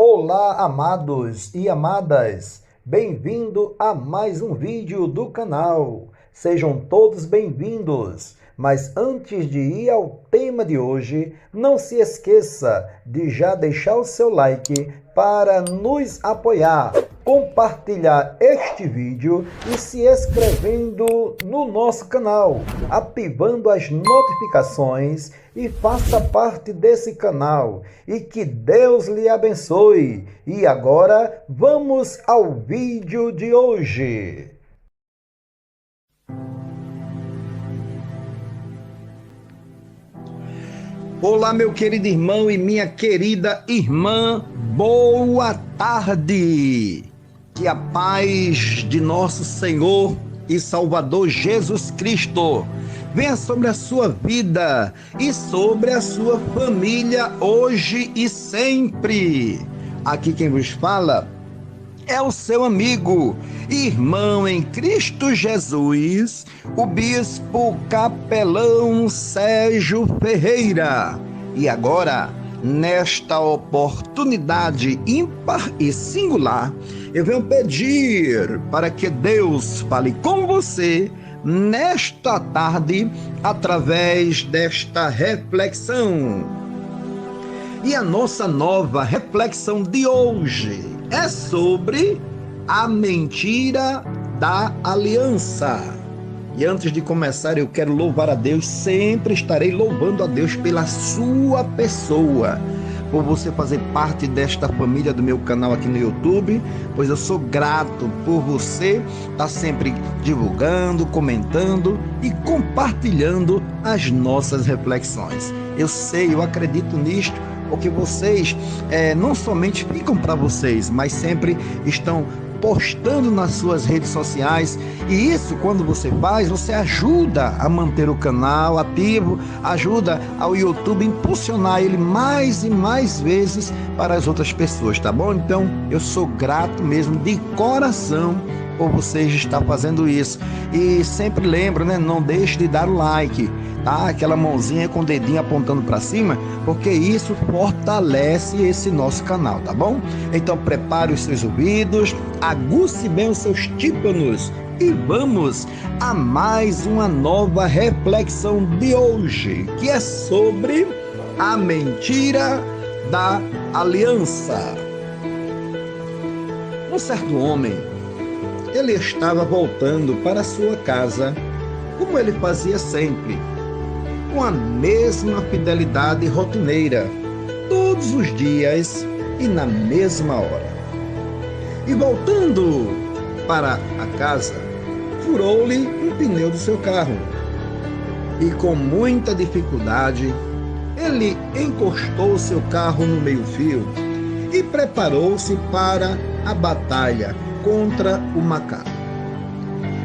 Olá, amados e amadas! Bem-vindo a mais um vídeo do canal. Sejam todos bem-vindos. Mas antes de ir ao tema de hoje, não se esqueça de já deixar o seu like para nos apoiar, compartilhar este vídeo e se inscrevendo no nosso canal, ativando as notificações e faça parte desse canal. E que Deus lhe abençoe. E agora vamos ao vídeo de hoje. Olá, meu querido irmão e minha querida irmã, boa tarde! Que a paz de nosso Senhor e Salvador Jesus Cristo venha sobre a sua vida e sobre a sua família hoje e sempre. Aqui quem vos fala é o seu amigo, irmão em Cristo Jesus, o bispo capelão Sérgio Ferreira. E agora, nesta oportunidade ímpar e singular, eu venho pedir para que Deus fale com você nesta tarde, através desta reflexão. E a nossa nova reflexão de hoje é sobre a mentira da aliança. E antes de começar, eu quero louvar a Deus. Sempre estarei louvando a Deus pela sua pessoa, por você fazer parte desta família do meu canal aqui no YouTube, pois eu sou grato por você estar sempre divulgando, comentando e compartilhando as nossas reflexões. Eu sei, eu acredito nisto, porque vocês não somente ficam para vocês, mas sempre estão postando nas suas redes sociais, e isso, quando você faz, você ajuda a manter o canal ativo, ajuda ao YouTube impulsionar ele mais e mais vezes para as outras pessoas, tá bom? Então, eu sou grato mesmo de coração por vocês estar fazendo isso. E sempre lembro, né? Não deixe de dar o like, tá? Aquela mãozinha com o dedinho apontando para cima, porque isso fortalece esse nosso canal, tá bom? Então prepare os seus ouvidos, aguce bem os seus tímpanos e vamos a mais uma nova reflexão de hoje, que é sobre a mentira da aliança. Um certo homem, ele estava voltando para sua casa, como ele fazia sempre, com a mesma fidelidade rotineira, todos os dias e na mesma hora. E voltando para a casa, furou-lhe um pneu do seu carro. E com muita dificuldade, ele encostou seu carro no meio-fio e preparou-se para a batalha contra o macaco.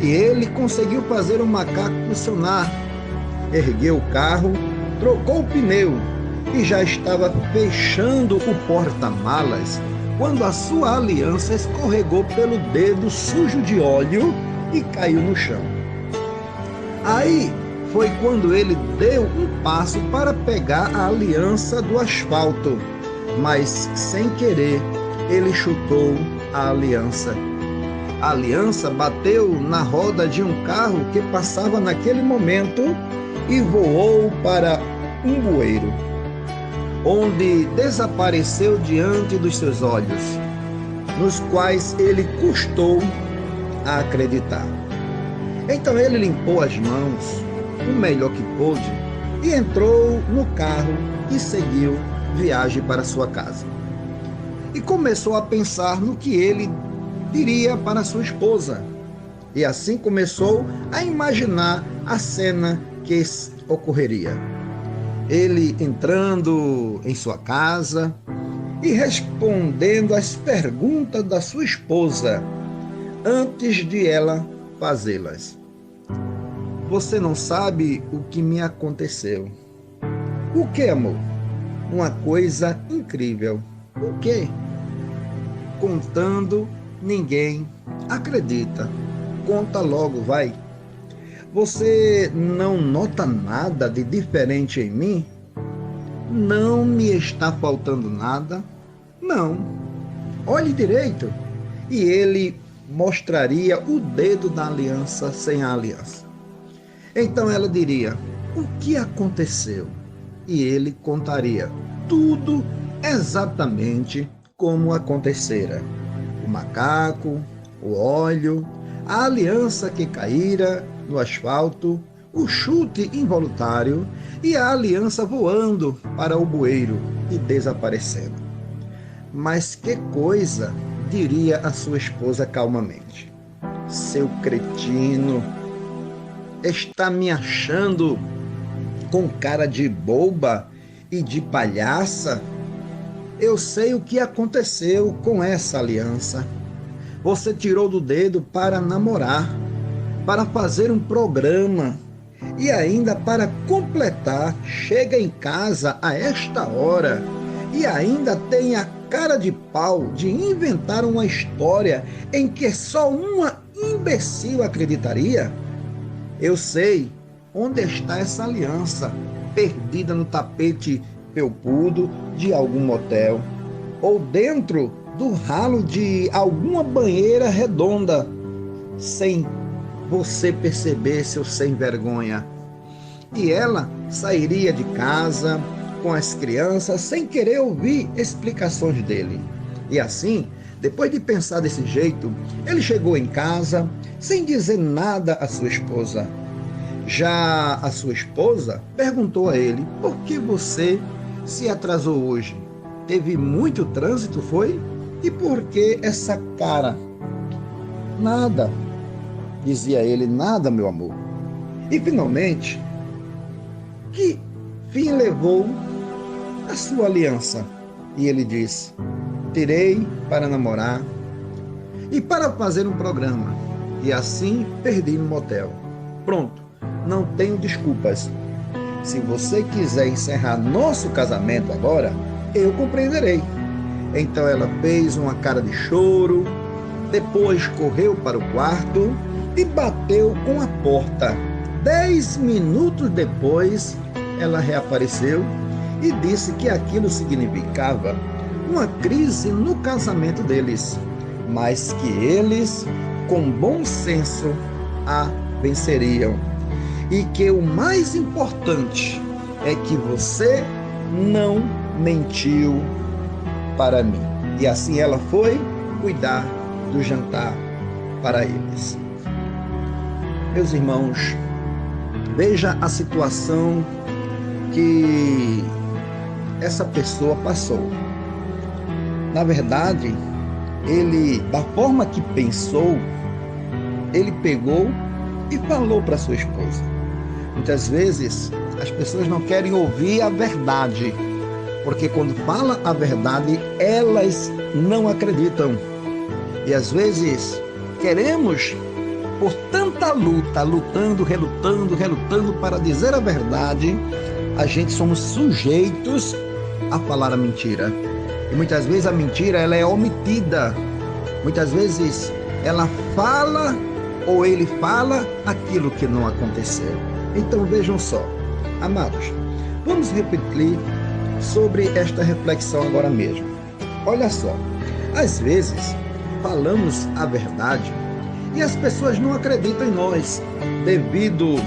E ele conseguiu fazer o macaco funcionar. Ergueu o carro, trocou o pneu e já estava fechando o porta-malas quando a sua aliança escorregou pelo dedo sujo de óleo e caiu no chão. Aí foi quando ele deu um passo para pegar a aliança do asfalto, mas sem querer ele chutou a aliança. A aliança bateu na roda de um carro que passava naquele momento e voou para um bueiro, onde desapareceu diante dos seus olhos, nos quais ele custou a acreditar. Então ele limpou as mãos, o melhor que pôde, e entrou no carro e seguiu viagem para sua casa. E começou a pensar no que ele diria para sua esposa. E assim começou a imaginar a cena que ocorreria. Ele entrando em sua casa e respondendo às perguntas da sua esposa antes de ela fazê-las. Você não sabe o que me aconteceu. O que, amor? Uma coisa incrível. O quê? Contando, ninguém acredita. Conta logo, vai. Você não nota nada de diferente em mim? Não me está faltando nada? Não. olhe direito. E ele mostraria o dedo da aliança sem a aliança. Então ela diria: o que aconteceu? E ele contaria tudo exatamente como acontecera. O macaco, o óleo, a aliança que caíra no asfalto, o chute involuntário e a aliança voando para o bueiro e desaparecendo. Mas que coisa, diria a sua esposa calmamente. Seu cretino, está me achando com cara de boba e de palhaça? Eu sei o que aconteceu com essa aliança. Você tirou do dedo para namorar, para fazer um programa e ainda para completar, chega em casa a esta hora e ainda tem a cara de pau de inventar uma história em que só uma imbecil acreditaria? Eu sei onde está essa aliança, perdida no tapete felpudo de algum motel, ou dentro do ralo de alguma banheira redonda, sem você perceber, seu sem vergonha. E ela sairia de casa com as crianças sem querer ouvir explicações dele. E assim, depois de pensar desse jeito, ele chegou em casa sem dizer nada à sua esposa. Já a sua esposa perguntou a ele: por que você se atrasou hoje? Teve muito trânsito, foi? E por que essa cara? Nada, dizia ele, nada, meu amor. E finalmente, que fim levou a sua aliança? E ele disse: tirei para namorar e para fazer um programa, e assim perdi no motel. Pronto, não tenho desculpas. Se você quiser encerrar nosso casamento agora, eu compreenderei. Então ela fez uma cara de choro, depois correu para o quarto e bateu com a porta. 10 minutos depois, ela reapareceu e disse que aquilo significava uma crise no casamento deles, mas que eles, com bom senso, a venceriam. E que o mais importante é que você não mentiu para mim. E assim ela foi cuidar do jantar para eles. Meus irmãos, veja a situação que essa pessoa passou. Na verdade, ele, da forma que pensou, ele pegou e falou para sua esposa. Muitas vezes as pessoas não querem ouvir a verdade, porque quando fala a verdade, elas não acreditam. E às vezes queremos, por tanta luta, relutando para dizer a verdade, a gente somos sujeitos a falar a mentira. E muitas vezes a mentira, ela é omitida. Muitas vezes ela fala ou ele fala aquilo que não aconteceu. Então vejam só, amados, vamos refletir sobre esta reflexão agora mesmo. Olha só, às vezes falamos a verdade e as pessoas não acreditam em nós, devido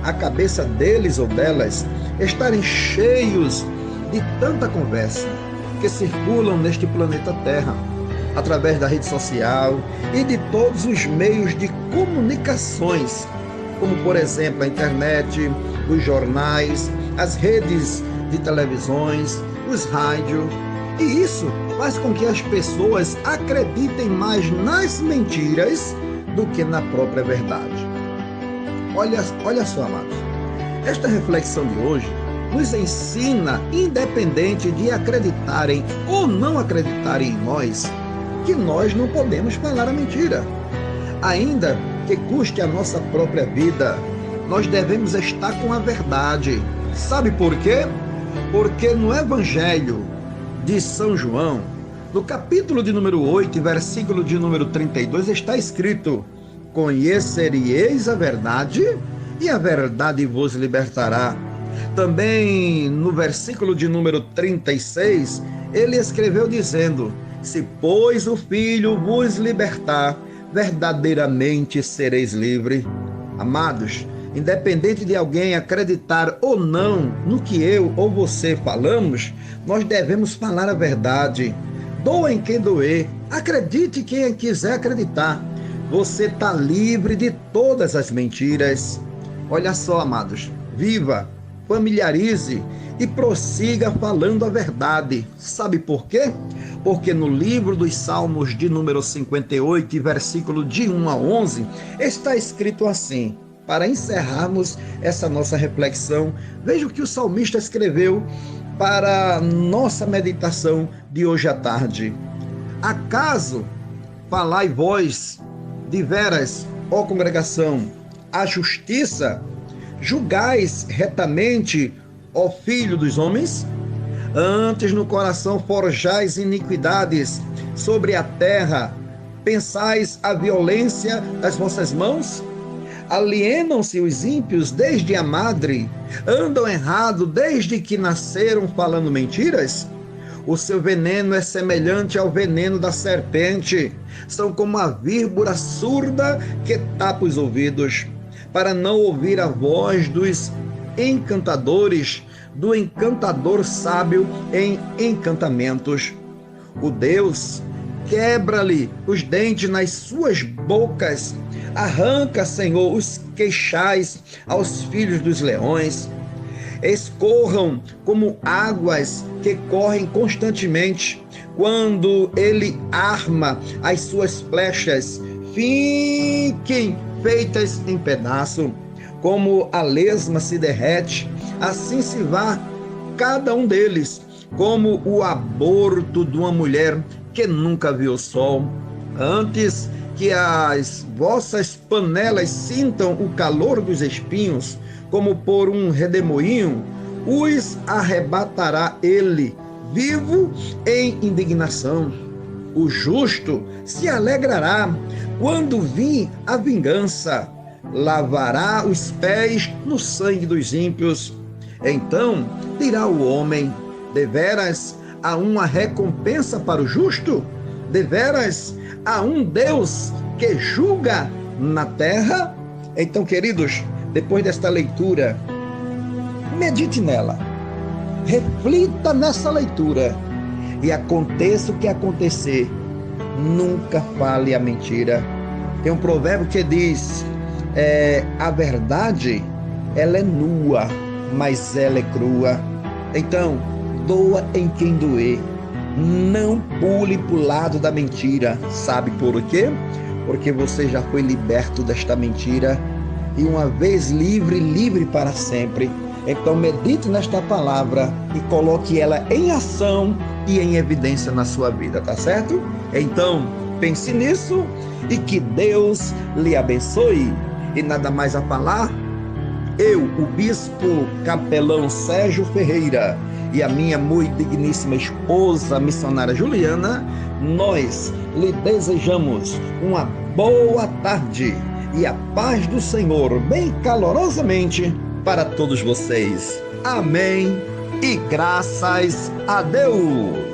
à cabeça deles ou delas estarem cheios de tanta conversa que circulam neste planeta Terra, através da rede social e de todos os meios de comunicações, como por exemplo a internet, os jornais, as redes de televisões, os rádios. E isso faz com que as pessoas acreditem mais nas mentiras do que na própria verdade. Olha só, amados, esta reflexão de hoje nos ensina, independente de acreditarem ou não acreditarem em nós, que nós não podemos falar a mentira. Ainda que custe a nossa própria vida, nós devemos estar com a verdade. Sabe por quê? Porque no Evangelho de São João, no capítulo de número 8, versículo de número 32, está escrito: conhecereis a verdade, e a verdade vos libertará. Também no versículo de número 36, ele escreveu dizendo: Se, pois, o Filho vos libertar, verdadeiramente sereis livres. Amados, independente de alguém acreditar ou não no que eu ou você falamos, nós devemos falar a verdade. Doa em quem doer, acredite quem quiser acreditar. Você está livre de todas as mentiras. Olha só, amados, viva, familiarize e prossiga falando a verdade. Sabe por quê? Porque no livro dos Salmos de número 58, versículo de 1 a 11, está escrito assim. Para encerrarmos essa nossa reflexão, veja o que o salmista escreveu para nossa meditação de hoje à tarde. Acaso falai vós de veras, ó congregação, a justiça? Julgais retamente, ó filho dos homens? Antes no coração forjais iniquidades, sobre a terra pensais a violência das vossas mãos? Alienam-se os ímpios desde a madre, andam errado desde que nasceram falando mentiras? O seu veneno é semelhante ao veneno da serpente, são como a víbora surda que tapa os ouvidos, para não ouvir a voz dos encantadores, do encantador sábio em encantamentos. O Deus quebra-lhe os dentes nas suas bocas, arranca, Senhor, os queixais aos filhos dos leões. Escorram como águas que correm constantemente, quando ele arma as suas flechas, fiquem feitas em pedaço. Como a lesma se derrete, assim se vá cada um deles, como o aborto de uma mulher que nunca viu o sol. Antes que as vossas panelas sintam o calor dos espinhos, como por um redemoinho, os arrebatará ele, vivo em indignação. O justo se alegrará quando vir a vingança, lavará os pés no sangue dos ímpios. Então dirá o homem: deveras há uma recompensa para o justo? Deveras há um Deus que julga na terra? Então, queridos, depois desta leitura, medite nela, reflita nessa leitura e aconteça o que acontecer, nunca fale a mentira. Tem um provérbio que diz, a verdade, ela é nua, mas ela é crua. Então, doa em quem doer, não pule para o lado da mentira. Sabe por quê? Porque você já foi liberto desta mentira, e uma vez livre, livre para sempre. Então medite nesta palavra e coloque ela em ação e em evidência na sua vida, tá certo? Então pense nisso e que Deus lhe abençoe. E nada mais a falar, eu, o bispo capelão Sérgio Ferreira, e a minha muito digníssima esposa, a missionária Juliana, nós lhe desejamos uma boa tarde e a paz do Senhor bem calorosamente para todos vocês. Amém e graças a Deus.